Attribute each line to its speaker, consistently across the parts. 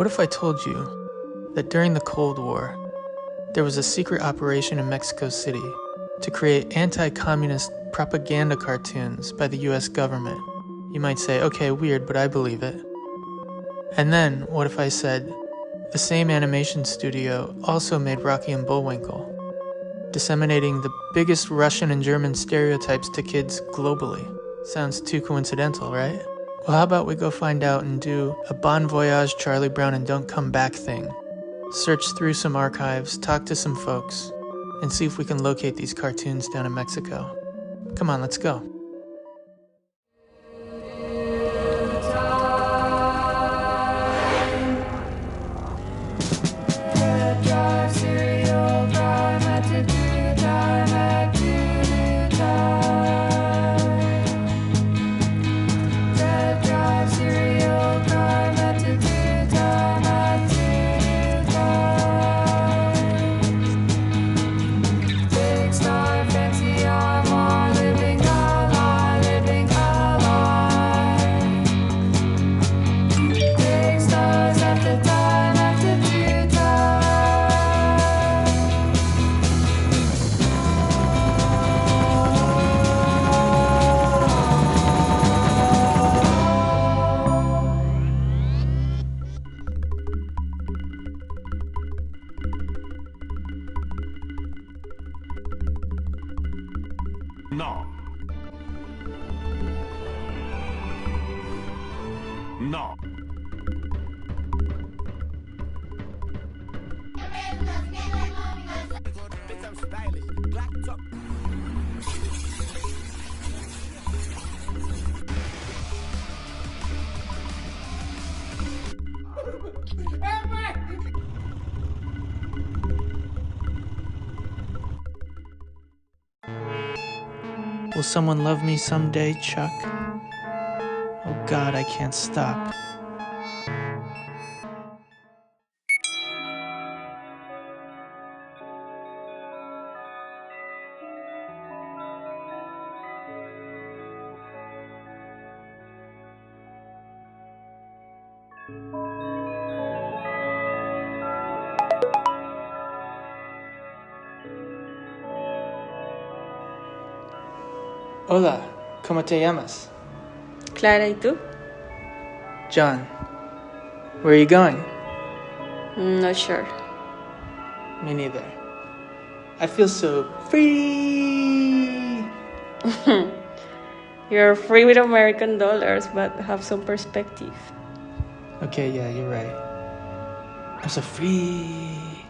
Speaker 1: What if I told you that during the Cold War, there was a secret operation in Mexico City to create anti-communist propaganda cartoons by the U.S. government? You might say, okay, weird, but I believe it. And then, what if I said, the same animation studio also made Rocky and Bullwinkle, disseminating the biggest Russian and German stereotypes to kids globally? Sounds too coincidental, right? Well, how about we go find out and do a Bon Voyage Charlie Brown and Don't Come Back thing? Search through some archives, talk to some folks, and see if we can locate these cartoons down in Mexico. Come on, let's go.
Speaker 2: No. No.
Speaker 1: Will someone love me someday, Chuck? Oh God, I can't stop. Hola, ¿cómo te llamas?
Speaker 3: Clara, ¿y tú?
Speaker 1: John. Where are you going?
Speaker 3: Not sure.
Speaker 1: Me neither. I feel so free.
Speaker 3: You're free with American dollars, but have some perspective.
Speaker 1: Okay, yeah, you're right. I'm so free.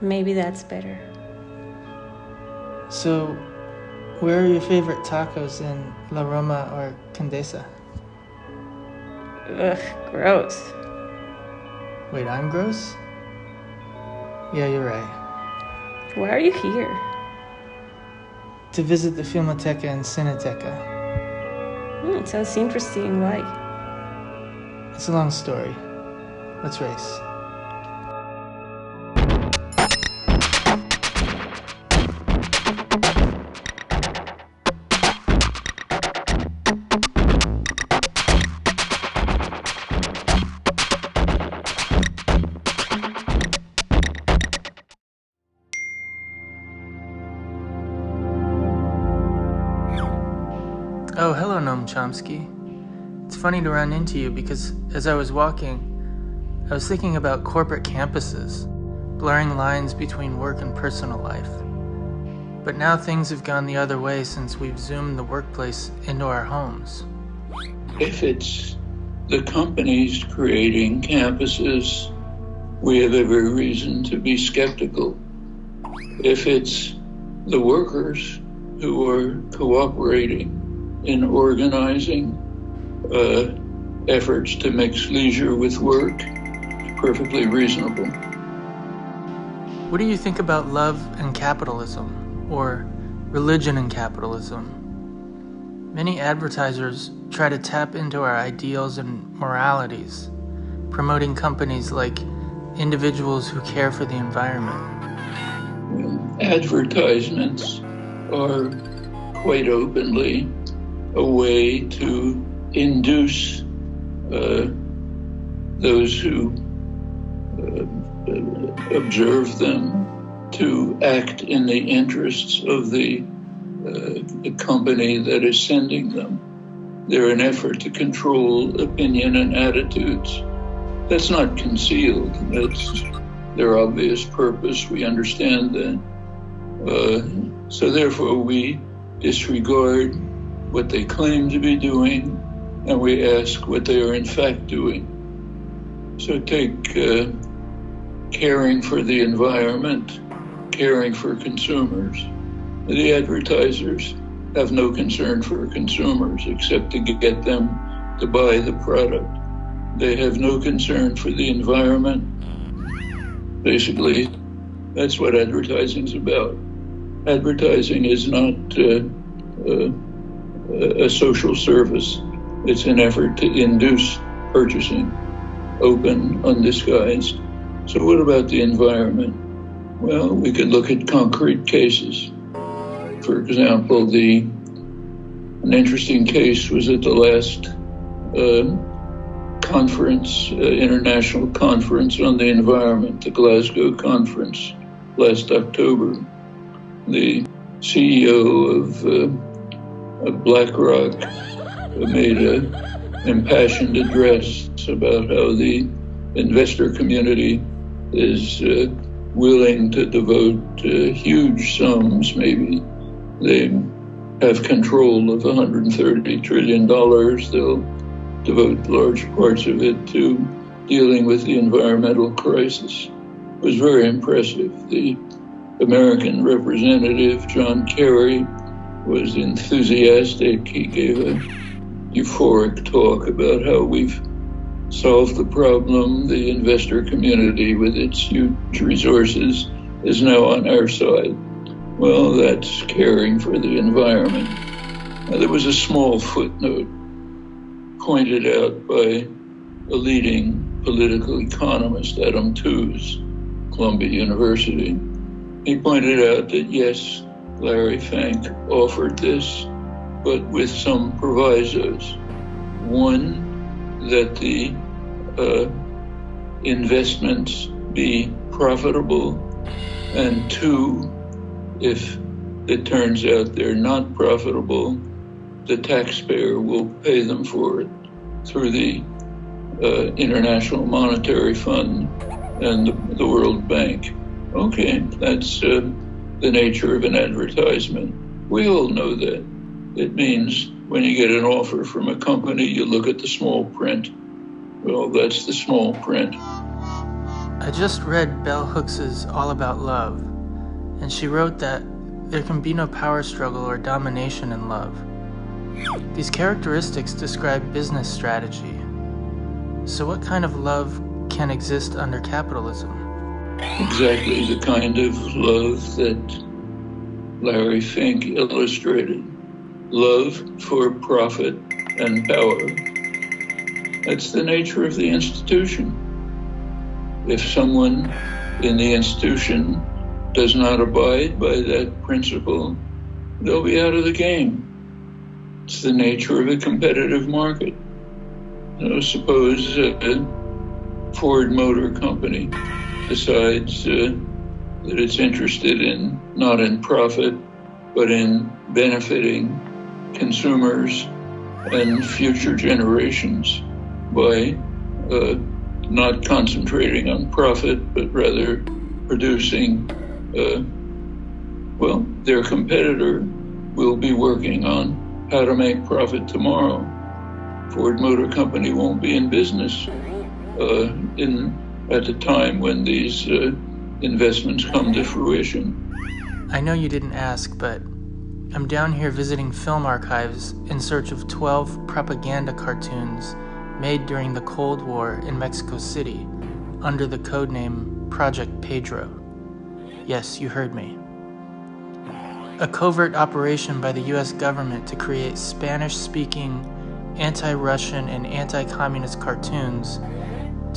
Speaker 3: Maybe that's better.
Speaker 1: So, where are your favorite tacos in La Roma or Condesa?
Speaker 3: Ugh, gross.
Speaker 1: Wait, I'm gross? Yeah, you're right.
Speaker 3: Why are you here?
Speaker 1: To visit the Filmoteca and Cineteca.
Speaker 3: It sounds interesting. Why?
Speaker 1: It's a long story. Let's race. Oh, hello, Noam Chomsky. It's funny to run into you because as I was walking, I was thinking about corporate campuses, blurring lines between work and personal life. But now things have gone the other way since we've zoomed the workplace into our homes.
Speaker 4: If it's the companies creating campuses, we have every reason to be skeptical. If it's the workers who are cooperating in organizing efforts to mix leisure with work, it's perfectly reasonable.
Speaker 1: What do you think about love and capitalism, or religion and capitalism? Many advertisers try to tap into our ideals and moralities, promoting companies like individuals who care for the environment.
Speaker 4: Advertisements are quite openly a way to induce those who observe them, to act in the interests of the company that is sending them. They're an effort to control opinion and attitudes. That's not concealed. That's their obvious purpose. We understand that. So therefore, we disregard what they claim to be doing, and we ask what they are in fact doing. So take caring for the environment, caring for consumers. The advertisers have no concern for consumers except to get them to buy the product. They have no concern for the environment. Basically, that's what advertising is about. Advertising is not a social service. It's an effort to induce purchasing, open, undisguised. So what about the environment? Well, we could look at concrete cases. For example, an interesting case was at the last conference, international conference on the environment, the Glasgow conference last October. The CEO of BlackRock made an impassioned address about how the investor community is willing to devote huge sums. Maybe they have control of $130 trillion. They'll devote large parts of it to dealing with the environmental crisis. It was very impressive. The American representative, John Kerry, was enthusiastic. He gave a euphoric talk about how we've solved the problem. The investor community, with its huge resources, is now on our side. Well, that's caring for the environment. Now, there was a small footnote pointed out by a leading political economist, Adam Tooze, Columbia University. He pointed out that, yes, Larry Fink offered this, but with some provisos. One, that the investments be profitable, and two, if it turns out they're not profitable, the taxpayer will pay them for it through the International Monetary Fund and the World Bank. Okay, that's the nature of an advertisement. We all know that. It means when you get an offer from a company, you look at the small print. Well, that's the small print.
Speaker 1: I just read Bell Hooks's All About Love, and she wrote that there can be no power struggle or domination in love. These characteristics describe business strategy. So what kind of love can exist under capitalism?
Speaker 4: Exactly the kind of love that Larry Fink illustrated. Love for profit and power. That's the nature of the institution. If someone in the institution does not abide by that principle, they'll be out of the game. It's the nature of a competitive market. Suppose a Ford Motor Company decides that it's interested in, not in profit, but in benefiting consumers and future generations by not concentrating on profit, but rather producing, their competitor will be working on how to make profit tomorrow. Ford Motor Company won't be in business at the time when these investments come to fruition.
Speaker 1: I know you didn't ask, but I'm down here visiting film archives in search of 12 propaganda cartoons made during the Cold War in Mexico City under the codename Project Pedro. Yes, you heard me. A covert operation by the U.S. government to create Spanish-speaking, anti-Russian and anti-communist cartoons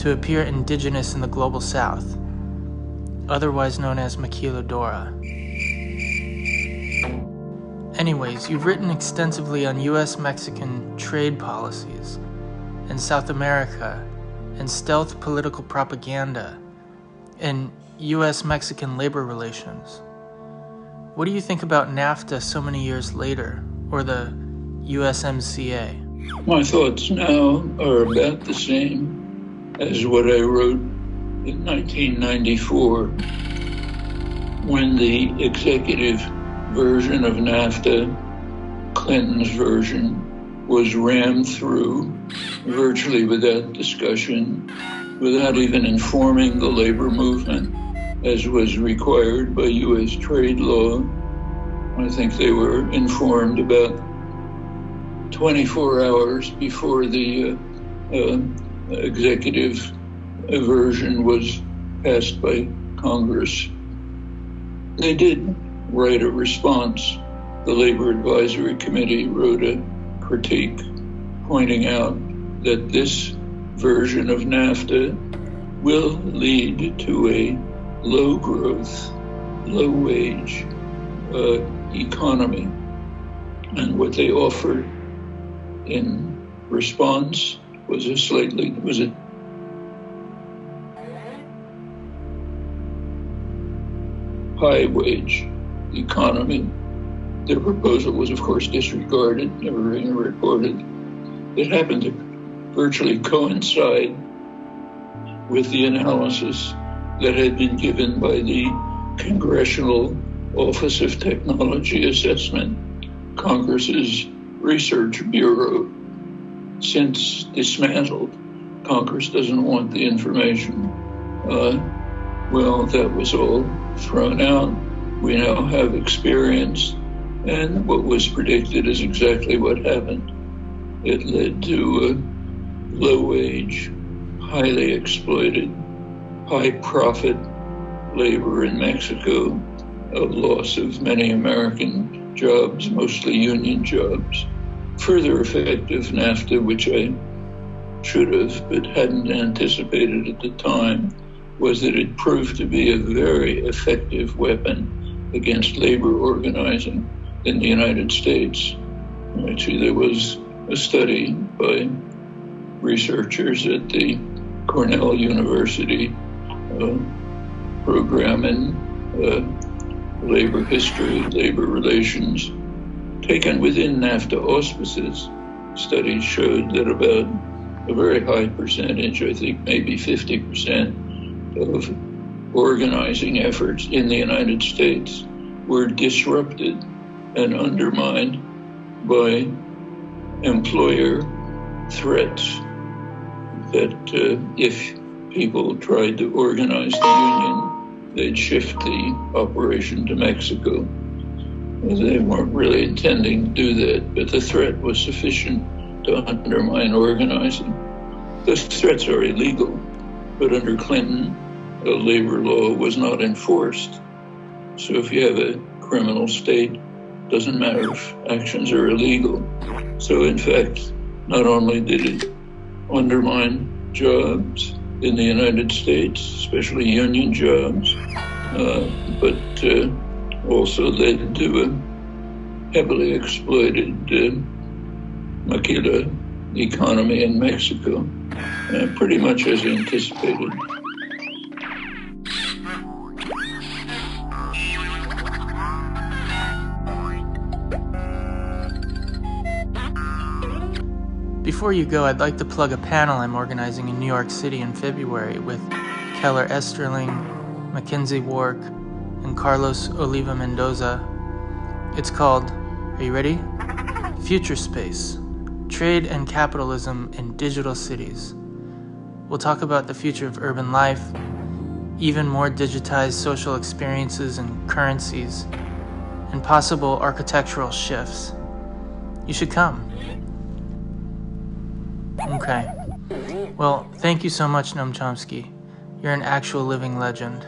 Speaker 1: to appear indigenous in the global south, otherwise known as Maquiladora. Anyways, you've written extensively on U.S.-Mexican trade policies, and South America, and stealth political propaganda, and U.S.-Mexican labor relations. What do you think about NAFTA so many years later, or the USMCA?
Speaker 4: My thoughts now are about the same as what I wrote in 1994, when the executive version of NAFTA, Clinton's version, was rammed through virtually without discussion, without even informing the labor movement, as was required by U.S. trade law. I think they were informed about 24 hours before the executive version was passed by Congress. They did write a response. The Labor Advisory Committee wrote a critique pointing out that this version of NAFTA will lead to a low-growth, low-wage economy. And what they offered in response was a high-wage economy. Their proposal was, of course, disregarded, never being reported. It happened to virtually coincide with the analysis that had been given by the Congressional Office of Technology Assessment, Congress's research bureau. Since dismantled, Congress doesn't want the information. Well, that was all thrown out. We now have experience, and what was predicted is exactly what happened. It led to low-wage, highly exploited, high-profit labor in Mexico, a loss of many American jobs, mostly union jobs. Further effect of NAFTA, which I should have but hadn't anticipated at the time, was that it proved to be a very effective weapon against labor organizing in the United States. Actually, there was a study by researchers at the Cornell University program in labor history, labor relations, taken within NAFTA auspices. Studies showed that about a very high percentage, I think maybe 50%, of organizing efforts in the United States were disrupted and undermined by employer threats that if people tried to organize the union, they'd shift the operation to Mexico. They weren't really intending to do that, but the threat was sufficient to undermine organizing. Those threats are illegal, but under Clinton, labor law was not enforced. So if you have a criminal state, doesn't matter if actions are illegal. So in fact, not only did it undermine jobs in the United States, especially union jobs, but also led to a heavily exploited maquila economy in Mexico, pretty much as anticipated.
Speaker 1: Before you go, I'd like to plug a panel I'm organizing in New York City in February with Keller Esterling, Mackenzie Wark, and Carlos Oliva Mendoza. It's called, are you ready? Future Space, Trade and Capitalism in Digital Cities. We'll talk about the future of urban life, even more digitized social experiences and currencies, and possible architectural shifts. You should come. Okay. Well, thank you so much, Noam Chomsky. You're an actual living legend.